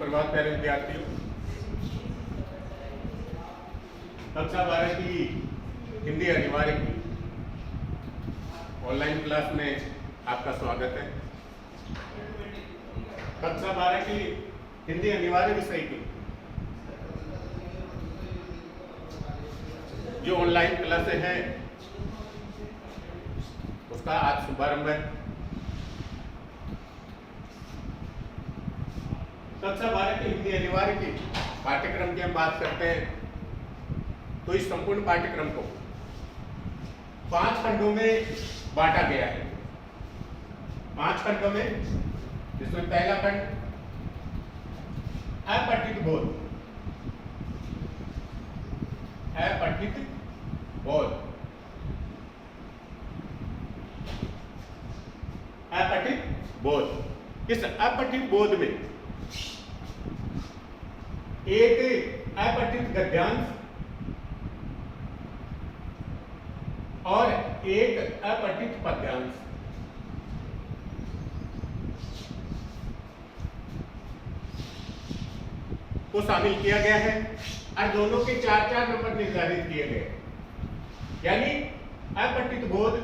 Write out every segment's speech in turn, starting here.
सुप्रभात प्यारे विद्यार्थियों। कक्षा 12 की हिंदी अनिवार्य की ऑनलाइन क्लास में आपका स्वागत है। कक्षा 12 की हिंदी अनिवार्य विषय की जो ऑनलाइन क्लासें हैं उसका आज शुभारंभ है। कक्षा 12 की हिंदी अनिवार्य की पाठ्यक्रम की हम बात करते हैं तो इस संपूर्ण पाठ्यक्रम को 5 खंडों में बांटा गया है। 5 खंडों में, जिसमें पहला खंड अपठित बोध। अपठित बोध। अपठित बोध। इस अपठित बोध में एक अपठित गद्यांश और एक अपठित पद्यांश को शामिल किया गया है और दोनों के 4-4 नंबर निर्धारित किए गए, यानी अपठित बोध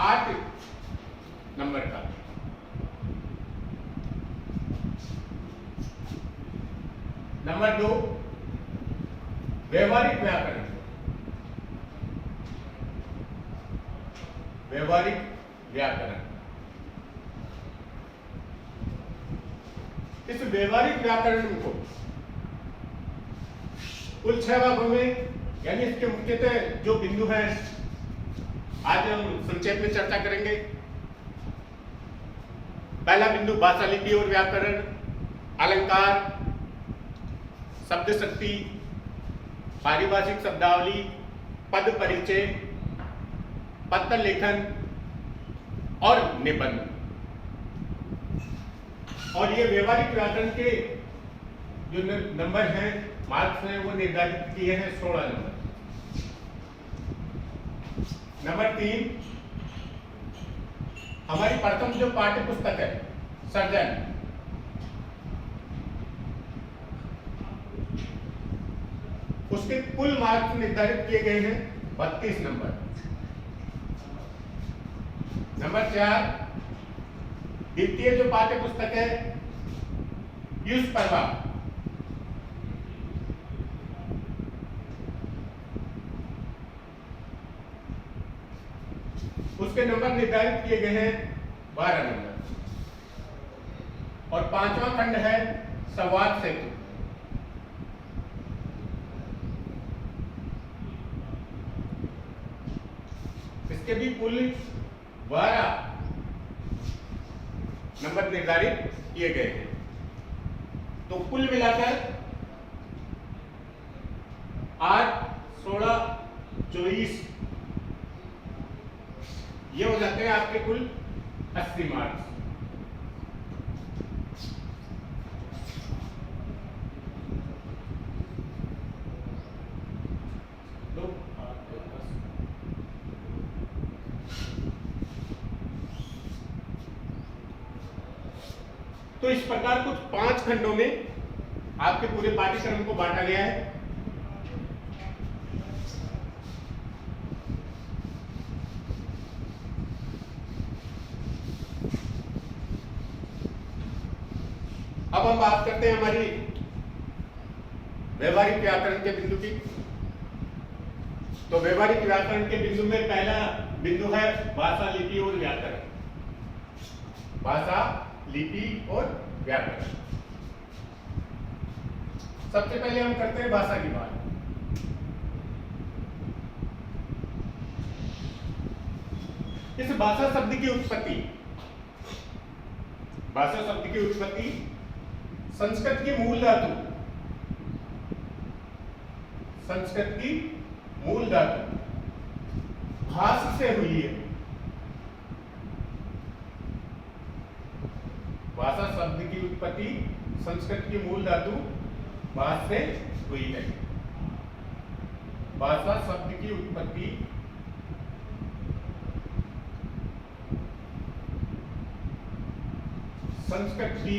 8 नंबर का। नंबर 2 व्यवहारिक व्याकरण। व्यवहारिक व्याकरण। इस व्यवहारिक व्याकरण को कुल 6 भागों में, यानी इसके मुख्यतः जो बिंदु हैं आज हम संक्षेप में चर्चा करेंगे। पहला बिंदु भाषा, लिपि और व्याकरण, अलंकार, शब्द शक्ति, पारिभाषिक शब्दावली, पद परिचय, पत्र लेखन और निबंध। और ये व्यवहारिक व्याकरण के जो नंबर हैं, मार्क्स हैं, वो निर्धारित किए हैं 16 नंबर। नंबर 3 हमारी प्रथम जो पाठ्य पुस्तक है सर्जन, उसके कुल मार्क्स निर्धारित किए गए हैं 32 नंबर। नंबर 4 द्वितीय जो पाठ्य पुस्तक है व्युत्पन्न प्रभाव, उसके नंबर निर्धारित किए गए हैं 12 नंबर। और 5वां खंड है संवाद सेतु। इसके भी कुल 12 नंबर निर्धारित किए गए हैं। तो कुल मिलाकर 8, 16, 24 ये हो जाते हैं आपके कुल 80 मार्क्स। तो इस प्रकार कुछ 5 खंडों में आपके पूरे पाठ्यक्रम को बांटा गया है। अब हम बात करते हैं हमारी व्यवहारिक व्याकरण के बिंदु की। तो व्यवहारिक व्याकरण के बिंदु में पहला बिंदु है भाषा, लिपि और व्याकरण। भाषा, लिपि और व्याकरण। सबसे पहले हम करते हैं भाषा की बात। इस भाषा शब्द की उत्पत्ति, भाषा शब्द की उत्पत्ति संस्कृत की मूल धातु, संस्कृत की मूल धातु भाष से हुई है। भाषा शब्द की उत्पत्ति संस्कृत की मूल धातु भाष से हुई है। भाषा शब्द की उत्पत्ति संस्कृत की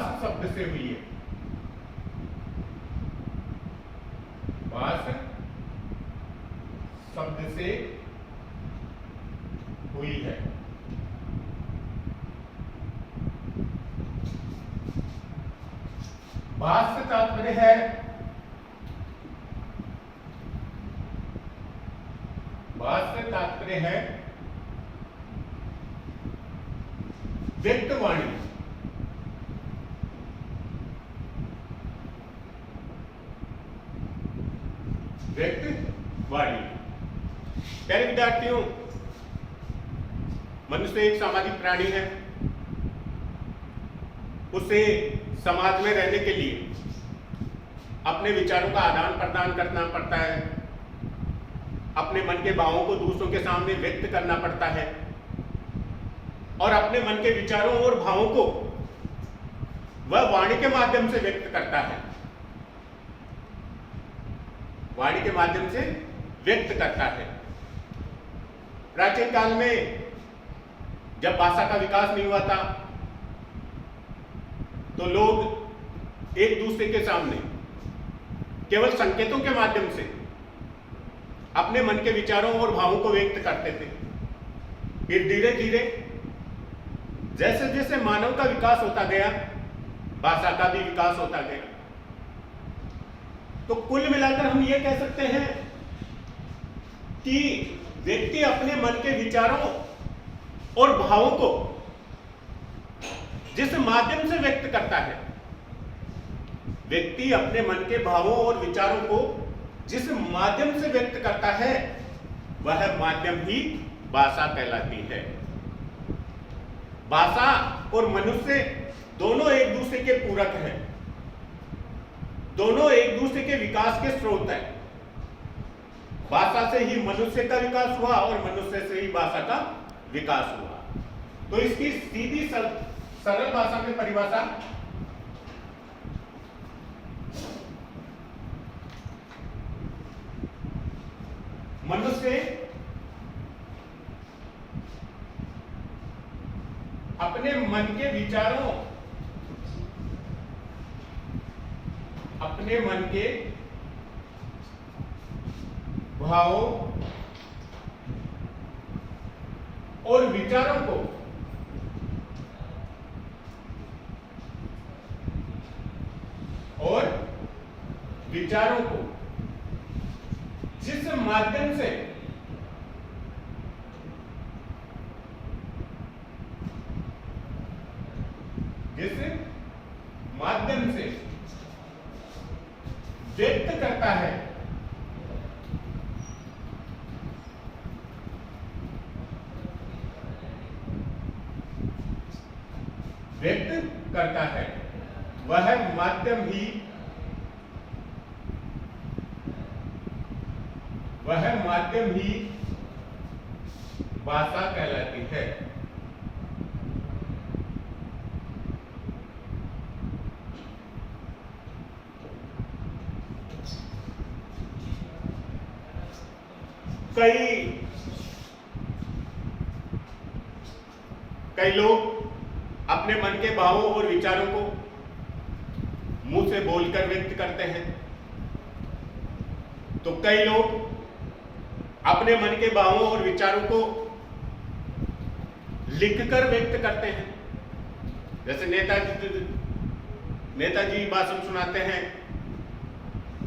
बास शब्द से हुई है। बास शब्द से हुई है। बास से तात्पर्य है व्यक्तवाणी। व्यक्तवाणी। प्यारे विद्यार्थियों, मनुष्य एक सामाजिक प्राणी है। उसे समाज में रहने के लिए अपने विचारों का आदान प्रदान करना पड़ता है, अपने मन के भावों को दूसरों के सामने व्यक्त करना पड़ता है और अपने मन के विचारों और भावों को वह वाणी के माध्यम से व्यक्त करता है। वाणी के माध्यम से व्यक्त करता है। प्राचीन काल में जब भाषा का विकास नहीं हुआ था तो लोग एक दूसरे के सामने केवल संकेतों के माध्यम से अपने मन के विचारों और भावों को व्यक्त करते थे। फिर धीरे धीरे जैसे जैसे मानव का विकास होता गया, भाषा का भी विकास होता गया। तो कुल मिलाकर हम ये कह सकते हैं कि व्यक्ति अपने मन के विचारों और भावों को जिस माध्यम से व्यक्त करता है, व्यक्ति अपने मन के भावों और विचारों को जिस माध्यम से व्यक्त करता है वह माध्यम ही भाषा कहलाती है। भाषा और मनुष्य दोनों एक दूसरे के पूरक हैं, दोनों एक दूसरे के विकास के स्रोत हैं। भाषा से ही मनुष्य का विकास हुआ और मनुष्य से ही भाषा का विकास हुआ। तो इसकी सीधी सरल भाषा में परिभाषा मनुष्य अपने मन के विचारों, अपने मन के भावों और विचारों को जिस माध्यम से व्यक्त करता है, वह माध्यम ही भाषा कहलाती है। कई लोग अपने मन के भावों और विचारों को मुंह से बोलकर व्यक्त करते हैं, तो कई लोग अपने मन के भावों और विचारों को लिखकर व्यक्त करते हैं। जैसे नेताजी भाषण सुनाते हैं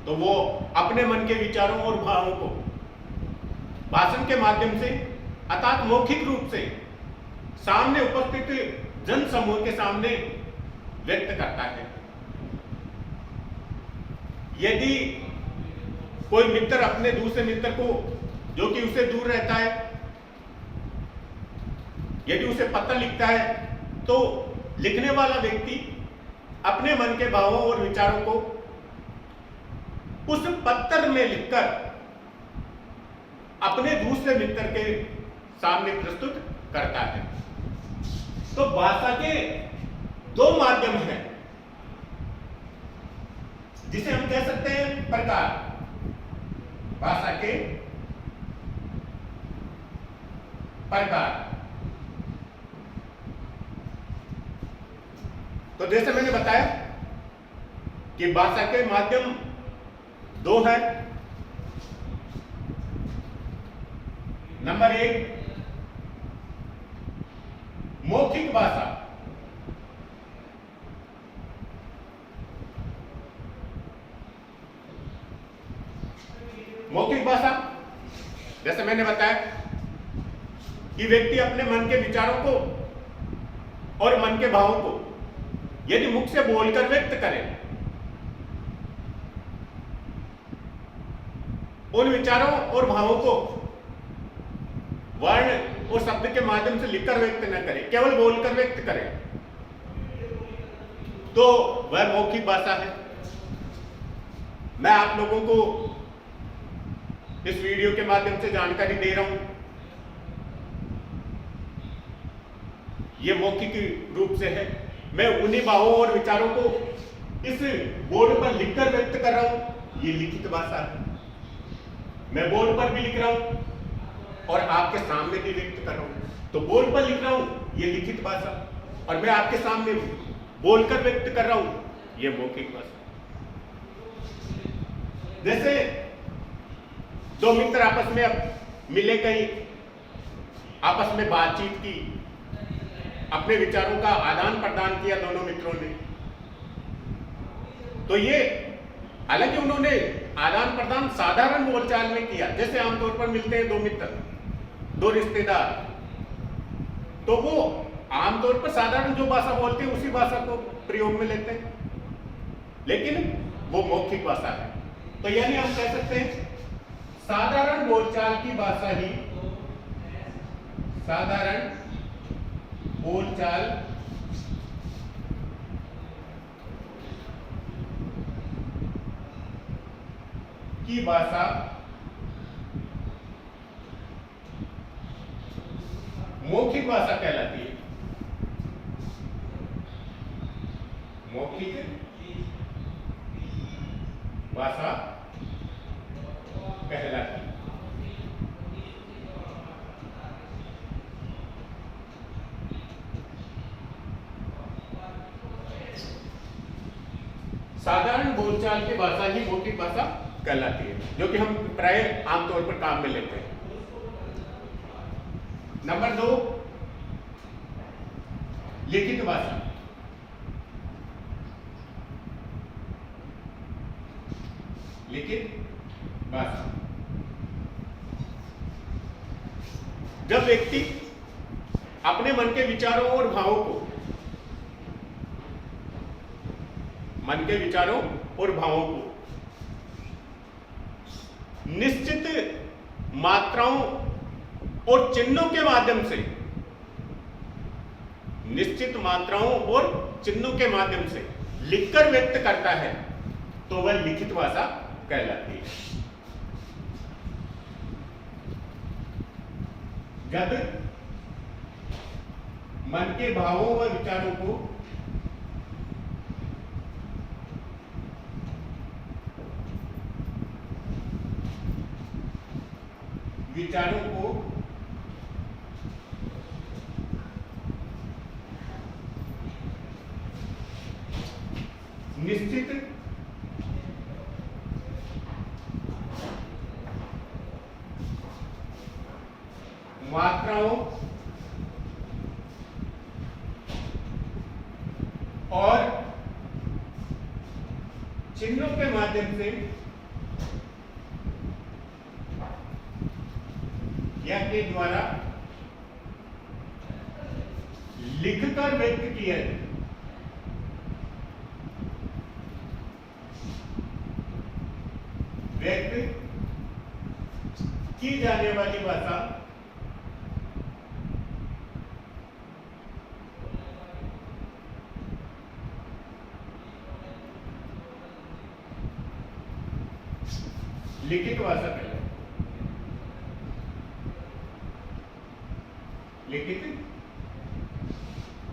तो वो अपने मन के विचारों और भावों को भाषण के माध्यम से अर्थात मौखिक रूप से सामने उपस्थित जन समूह के सामने व्यक्त करता है। यदि कोई मित्र अपने दूसरे मित्र को जो कि उससे दूर रहता है, यदि उसे पत्र लिखता है तो लिखने वाला व्यक्ति अपने मन के भावों और विचारों को उस पत्र में लिखकर अपने दूसरे मित्र के सामने प्रस्तुत करता है। तो भाषा के दो माध्यम हैं जिसे हम कह सकते हैं प्रकार। भाषा के प्रकार। तो जैसे मैंने बताया कि भाषा के माध्यम दो है। नंबर 1 मौखिक भाषा। मौखिक भाषा जैसे मैंने बताया कि व्यक्ति अपने मन के विचारों को और मन के भावों को यदि मुख से बोलकर व्यक्त करे, उन विचारों और भावों को वर्ण और शब्द के माध्यम से लिखकर व्यक्त न करे, केवल बोलकर व्यक्त करे, तो वह मौखिक भाषा है। मैं आप लोगों को इस वीडियो के माध्यम से जानकारी दे रहा हूं, यह मौखिक रूप से है। मैं उन्हीं भावों और विचारों को इस बोर्ड पर लिखकर व्यक्त कर रहा हूं, यह लिखित भाषा है। मैं बोर्ड पर भी लिख रहा हूं और आपके सामने भी व्यक्त कर रहा हूं, तो बोर्ड पर लिख रहा हूं, यह लिखित भाषा, और मैं आपके सामने बोलकर व्यक्त कर रहा हूं, यह मौखिक भाषा। जैसे दो मित्र आपस में अब मिले, कहीं आपस में बातचीत की, अपने विचारों का आदान प्रदान किया दोनों मित्रों ने, तो ये हालांकि उन्होंने आदान प्रदान साधारण बोलचाल में किया, जैसे आमतौर पर मिलते हैं दो मित्र, दो रिश्तेदार, तो वो आमतौर पर साधारण जो भाषा बोलते हैं उसी भाषा को प्रयोग में लेते हैं, लेकिन वो मौखिक भाषा है। तो यानी हम कह सकते हैं साधारण बोलचाल की भाषा ही, साधारण बोलचाल की भाषा मौखिक भाषा कहलाती है। मौखिक भाषा कहलाती है। साधारण बोलचाल की भाषा ही मौखिक भाषा कहलाती है, जो कि हम प्राय आमतौर पर काम में लेते हैं। नंबर 2 लिखित भाषा। लिखित भाषा जब व्यक्ति अपने मन के विचारों और भावों को, मन के विचारों और भावों को निश्चित मात्राओं और चिन्हों के माध्यम से, निश्चित मात्राओं और चिन्हों के माध्यम से लिखकर व्यक्त करता है, तो वह लिखित भाषा कहलाती है। जब मन के भावों व विचारों को निश्चित मात्राओं और चिन्हों के माध्यम से या के द्वारा लिखकर व्यक्त किया है। व्यक्त की जाने वाली भाषा लिखित भाषा कहलाती है। लिखित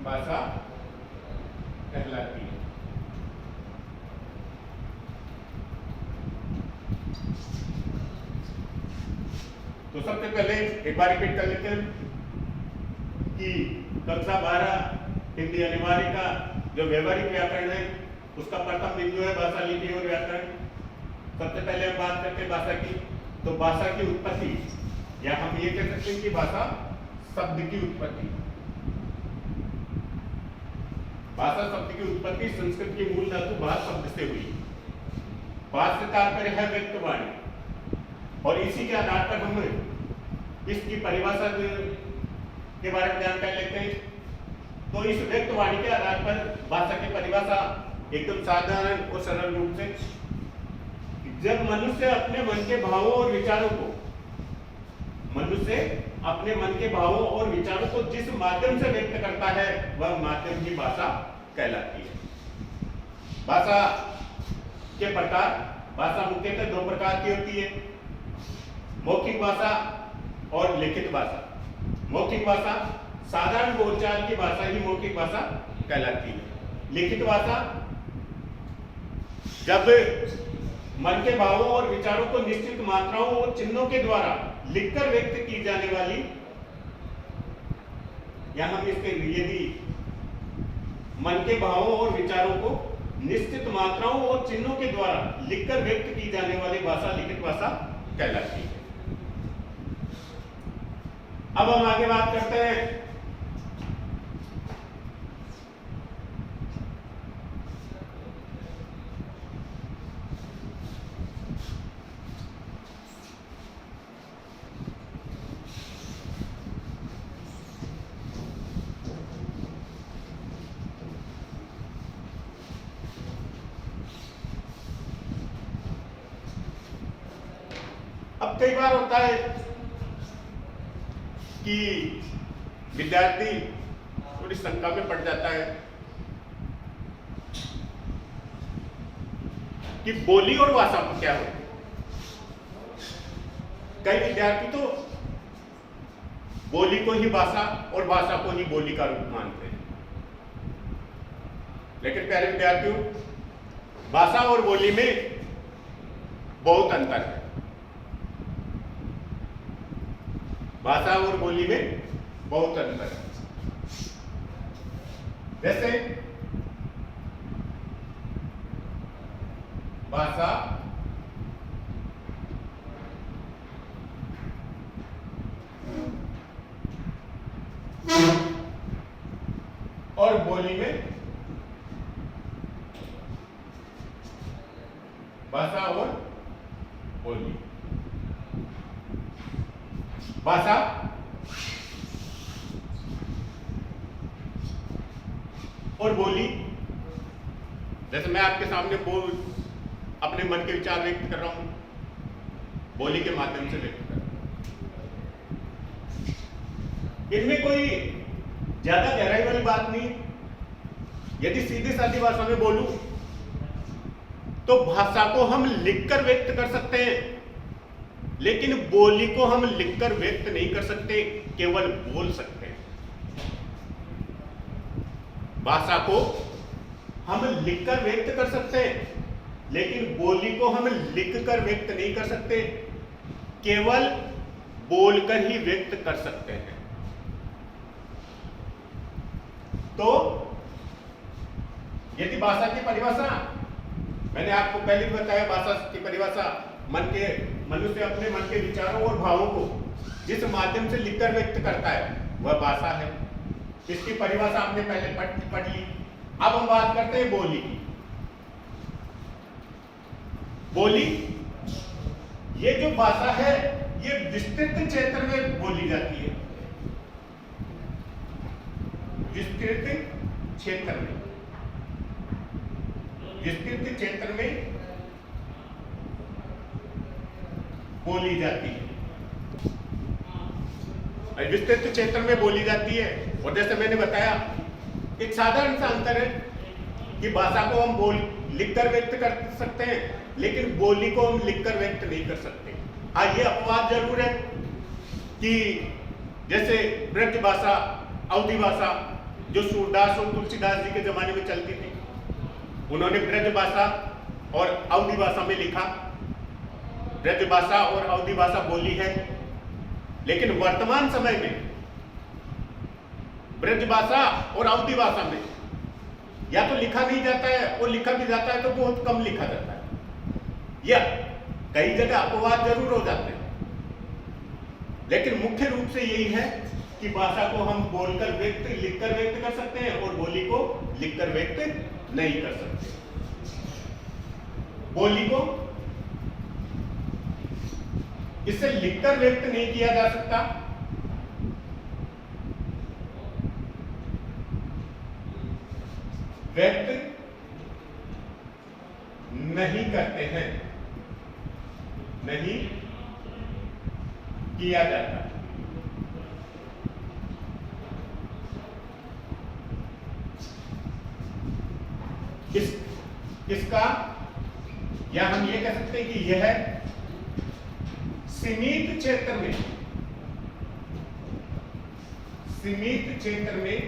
भाषा कहलाती है। तो सबसे पहले एक बार रिपीट कर लेते हैं कि कक्षा 12 हिंदी अनिवार्य का जो व्यवहारिक व्याकरण है उसका प्रथम बिंदु है भाषा, लिपि और व्याकरण। सबसे पहले हम बात करते हैं भाषा की। तो भाषा की उत्पत्ति, या हम ये कह सकते हैं कि भाषा शब्द की उत्पत्ति। भाषा शब्द की उत्पत्ति संस्कृत की मूल धातु भाष शब्द से हुई। भाष से तात्पर्य है व्यक्त वाणी, और इसी के आधार पर हम इसकी परिभाषा के बारे में जानकारी लेते हैं। तो इस व्यक्त वाणी के आधार पर भाषा की परिभाषा एकदम साधारण और सरल रूप से, जब मनुष्य अपने मन के भावों और विचारों को जिस माध्यम से व्यक्त करता है वह माध्यम की भाषा कहलाती है। भाषा के प्रकार, भाषा मुख्यतः दो प्रकार की होती है, मौखिक भाषा और लिखित भाषा। मौखिक भाषा साधारण बोलचाल की भाषा ही मौखिक भाषा कहलाती है। लिखित भाषा जब मन के भावों और विचारों को निश्चित मात्राओं और चिन्हों के द्वारा लिखकर व्यक्त की जाने वाली, या हम इसके यदि मन के भावों और विचारों को निश्चित मात्राओं और चिन्हों के द्वारा लिखकर व्यक्त की जाने वाली भाषा लिखित भाषा कहलाती है। अब हम आगे बात करते हैं अब कई बार होता है कि विद्यार्थी थोड़ी शंका में पड़ जाता है कि बोली और भाषा को क्या होता है। कई विद्यार्थी तो बोली को ही भाषा और भाषा को ही बोली का रूप मानते हैं, लेकिन प्यारे विद्यार्थियों, भाषा और बोली में बहुत अंतर है। भाषा और बोली में बहुत अंतर है। जैसे भाषा और बोली में, भाषा और बोली, भाषा और बोली, जैसे मैं आपके सामने अपने मन के विचार व्यक्त कर रहा हूं, बोली के माध्यम से व्यक्त कर रहा हूं। इनमें कोई ज्यादा गहराई वाली बात नहीं। यदि सीधी सादी भाषा में बोलूं तो भाषा को हम लिखकर व्यक्त कर सकते हैं, लेकिन बोली को हम लिखकर व्यक्त नहीं कर सकते, केवल बोल सकते हैं। भाषा को हम लिखकर व्यक्त कर सकते हैं, लेकिन बोली को हम लिखकर व्यक्त नहीं कर सकते, केवल बोलकर ही व्यक्त कर सकते हैं। तो यदि भाषा की परिभाषा, मैंने आपको पहले भी बताया, भाषा की परिभाषा मनुष्य अपने मन के विचारों और भावों को जिस माध्यम से लिखकर व्यक्त करता है वह भाषा है। इसकी परिभाषा हमने पहले पढ़ ली। अब हम बात करते हैं बोली की। बोली, ये जो भाषा है ये विस्तृत क्षेत्र में बोली जाती है। विस्तृत क्षेत्र में, विस्तृत क्षेत्र में बोली जाती है, विस्तृत क्षेत्र में बोली जाती है। और जैसे मैंने बताया, एक साधारण सा अंतर है कि भाषा को हम लिखकर व्यक्त कर सकते हैं, लेकिन बोली को हम लिखकर व्यक्त नहीं कर सकते। हाँ, ये अपवाद जरूर है कि जैसे ब्रज भाषा, अवधी भाषा जो सूरदास और तुलसीदास जी के जमाने में चलती थी, उन्होंने ब्रज भाषा और अवधी भाषा में लिखा। ब्रज भाषा और अवधी भाषा बोली है, लेकिन वर्तमान समय में ब्रज भाषा और अवधी भाषा में या तो लिखा नहीं जाता है, और लिखा भी जाता है तो बहुत कम लिखा जाता है, या कई जगह अपवाद जरूर हो जाते हैं, लेकिन मुख्य रूप से यही है कि भाषा को हम बोलकर व्यक्त, लिखकर व्यक्त कर सकते हैं, और बोली को लिखकर व्यक्त नहीं कर सकते। बोली को इससे लिखकर व्यक्त नहीं किया जा सकता, व्यक्त नहीं करते हैं, नहीं किया जाता। इसका या हम ये कह सकते हैं कि यह सीमित क्षेत्र में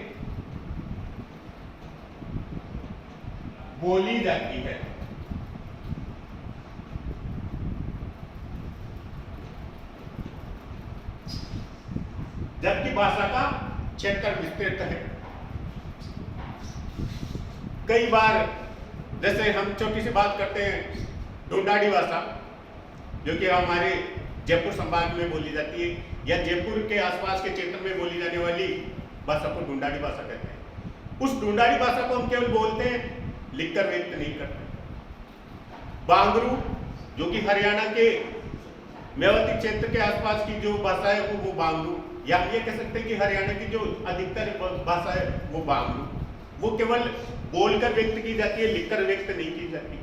बोली जाती है, जबकि भाषा का क्षेत्र विस्तृत है। कई बार जैसे हम छोटी सी बात करते हैं ढूंढाड़ी भाषा, जो कि हमारे जयपुर संभाग में बोली जाती है, या जयपुर के आसपास के क्षेत्र में बोली जाने वाली भाषा को ढूंढाड़ी भाषा कहते हैं। उस ढूंढाड़ी भाषा को हम केवल बोलते हैं, लिखकर व्यक्त नहीं करते। बांगरू, जो कि हरियाणा के मेवाती क्षेत्र के आसपास की जो भाषा है वो बांगरू, या हम ये कह सकते हैं कि हरियाणा की जो अधिकतर भाषा है वो बांगरू, वो केवल बोलकर व्यक्त की जाती है, लिखकर व्यक्त नहीं की जाती।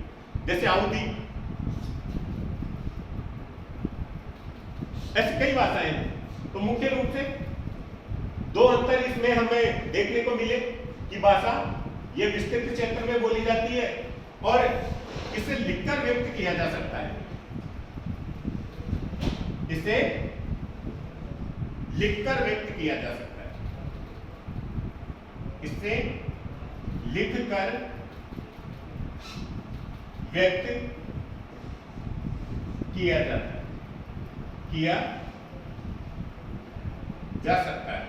जैसे अवधी, ऐसी कई भाषाएं हैं। तो मुख्य रूप से दो अंतर इसमें हमें देखने को मिले कि भाषा ये विस्तृत क्षेत्र में बोली जाती है और इसे लिखकर व्यक्त किया जा सकता है, इसे लिखकर व्यक्त किया जा सकता है, इसे लिखकर व्यक्त किया जाता है, किया जा सकता है।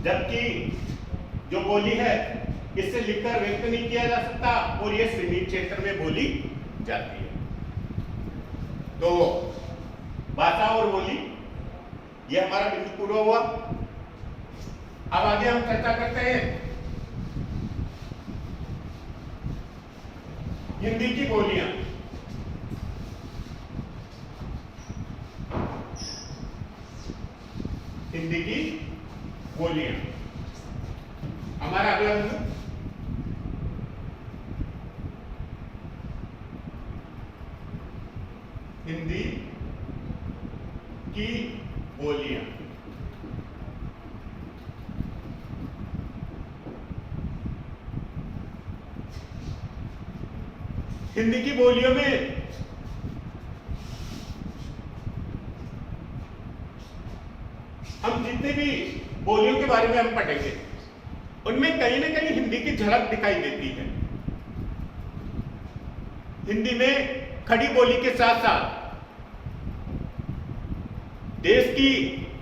जबकि जो बोली है इससे लिखकर व्यक्त नहीं किया जा सकता और यह सीमित क्षेत्र में बोली जाती है। तो भाषा और बोली यह हमारा बिंदु पूरा हुआ। अब आगे हम चर्चा करते हैं हिंदी की बोलियां। हिंदी की बोलियां हमारा अगला बिंदु। हिंदी की बोलियां। हिंदी की बोलियों में हम जितने भी बोलियों के बारे में हम पढ़ेंगे उनमें कहीं ना कहीं हिंदी की झलक दिखाई देती है। हिंदी में खड़ी बोली के साथ साथ देश की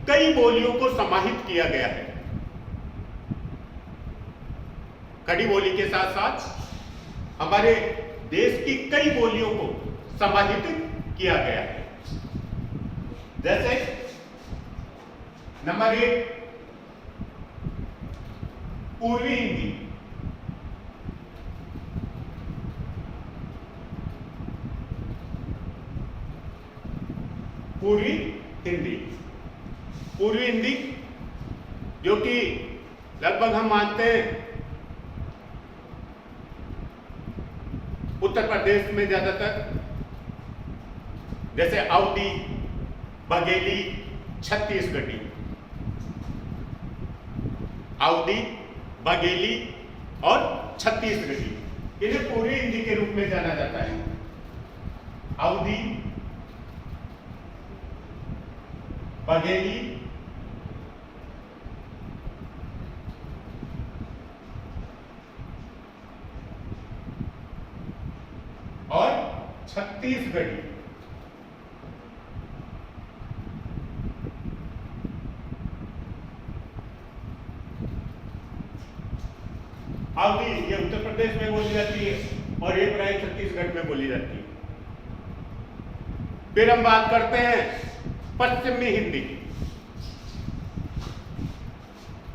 कई बोलियों को समाहित किया गया है। खड़ी बोली के साथ साथ हमारे देश की कई बोलियों को समाहित किया गया है। जैसे नंबर 1 पूर्वी हिंदी। पूर्वी हिंदी, पूर्वी हिंदी जो कि लगभग हम मानते हैं उत्तर प्रदेश में ज्यादातर, जैसे अवधी, बघेली, छत्तीसगढ़ी। अवधी, बघेली और छत्तीसगढ़ी इन्हें पूर्वी हिंदी के रूप में जाना जाता है। अवधी, बघेली और छत्तीसगढ़ी। अवधी ये उत्तर प्रदेश में बोली जाती है और ये प्राय छत्तीसगढ़ में बोली जाती है। फिर हम बात करते हैं पश्चिमी हिंदी की।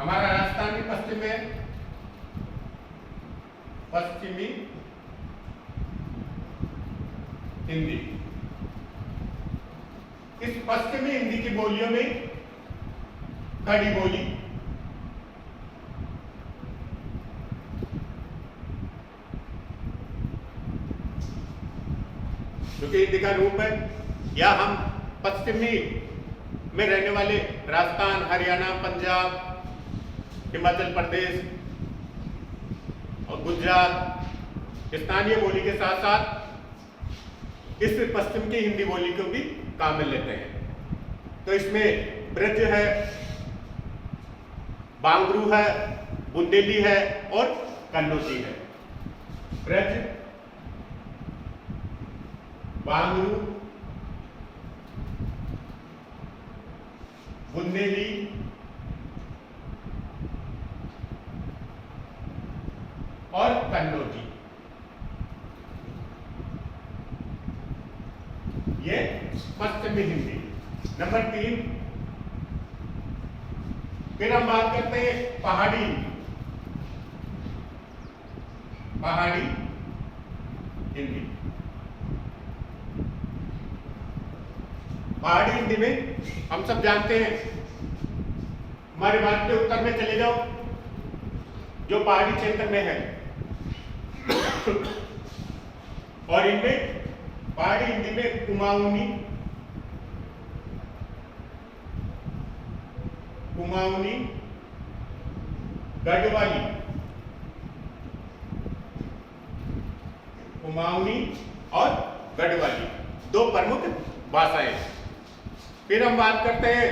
हमारा राजस्थान भी पश्चिम में है, पश्चिमी हिंदी। इस पश्चिमी हिंदी की बोलियों में खड़ी बोली, जो कि हिंदी का रूप है, या हम पश्चिमी में रहने वाले राजस्थान, हरियाणा, पंजाब, हिमाचल प्रदेश और गुजरात स्थानीय बोली के साथ साथ इस पश्चिम की हिंदी बोली को भी काम में लेते हैं। तो इसमें ब्रज है, बांगरू है, बुंदेली है और कन्नौजी है। ब्रज, बांगरू, बुंदेली और कन्नौजी, ये पश्चिमी हिंदी। नंबर 3, फिर हम बात करते हैं पहाड़ी। पहाड़ी हिंदी। पहाड़ी हिंदी में हम सब जानते हैं, हमारे भारत के उत्तर में चले जाओ जो पहाड़ी क्षेत्र में है और इनमें पहाड़ी हिंदी में कुमाऊनी, कुमाऊनी, गढ़वाली, कुमाऊनी और गढ़वाली 2 प्रमुख भाषाएं। फिर हम बात करते हैं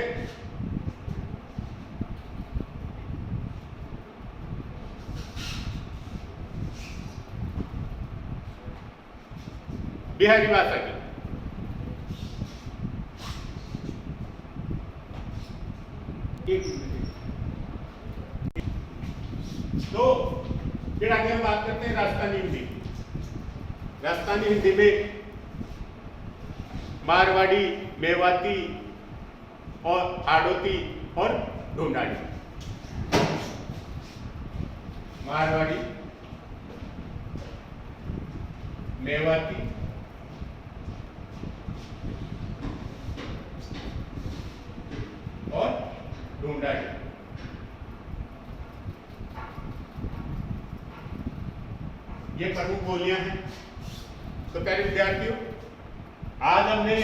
बिहारी भाषा की। तो फिर आगे हम बात करते हैं राजस्थानी हिंदी। राजस्थानी हिंदी में मारवाड़ी, मेवाती और हाड़ौती और ढूंढाड़ी। मारवाड़ी, मेवाती और ढूंढाड़ी। ये प्रमुख बोलियां हैं। तो प्यारे विद्यार्थियों, आज हमने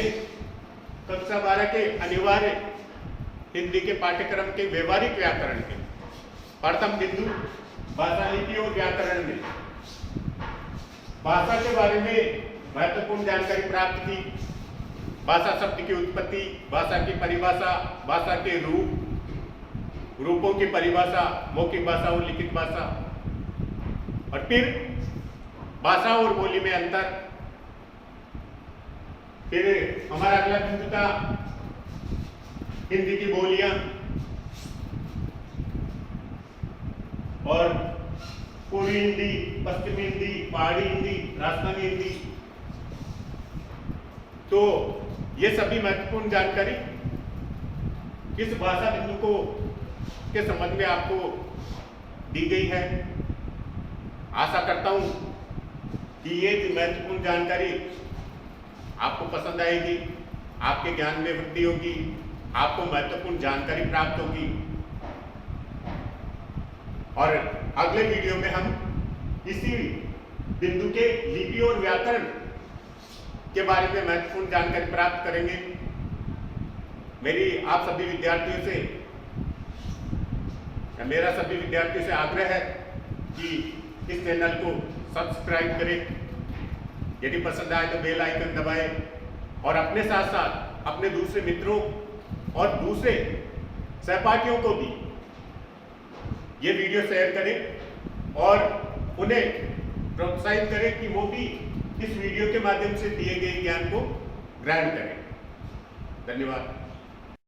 कक्षा 12 के अनिवार्य हिंदी के पाठ्यक्रम के व्यवहारिक व्याकरण के प्रथम बिंदु भाषा लिपि और व्याकरण में भाषा के बारे में महत्वपूर्ण जानकारी प्राप्त की। भाषा शब्द की उत्पत्ति, भाषा की परिभाषा, भाषा के रूप, रूपों की परिभाषा, मौखिक भाषा और लिखित भाषा, और फिर भाषा और बोली में अंतर। फिर हमारा अगला बिंदु था हिंदी की बोलियां और पूर्वी हिंदी, पश्चिमी हिंदी, पहाड़ी हिंदी, राजस्थानी हिंदी। तो ये सभी महत्वपूर्ण जानकारी इस भाषा बिंदु को के संबंध में आपको दी गई है। आशा करता हूं कि ये महत्वपूर्ण जानकारी आपको पसंद आएगी, आपके ज्ञान में वृद्धि होगी, आपको महत्वपूर्ण जानकारी प्राप्त होगी। और अगले वीडियो में हम इसी बिंदु के लिपि और व्याकरण के बारे में महत्वपूर्ण जानकारी प्राप्त करेंगे। मेरी आप सभी विद्यार्थियों से या मेरा सभी विद्यार्थियों से आग्रह है कि इस चैनल को सब्सक्राइब करें, यदि पसंद आए तो बेल आइकन दबाएं और अपने साथ साथ अपने दूसरे मित्रों और दूसरे सहपाठियों को भी ये वीडियो शेयर करें और उन्हें प्रोत्साहित करें कि वो भी इस वीडियो के माध्यम से दिए गए ज्ञान को ग्रहण करें। धन्यवाद।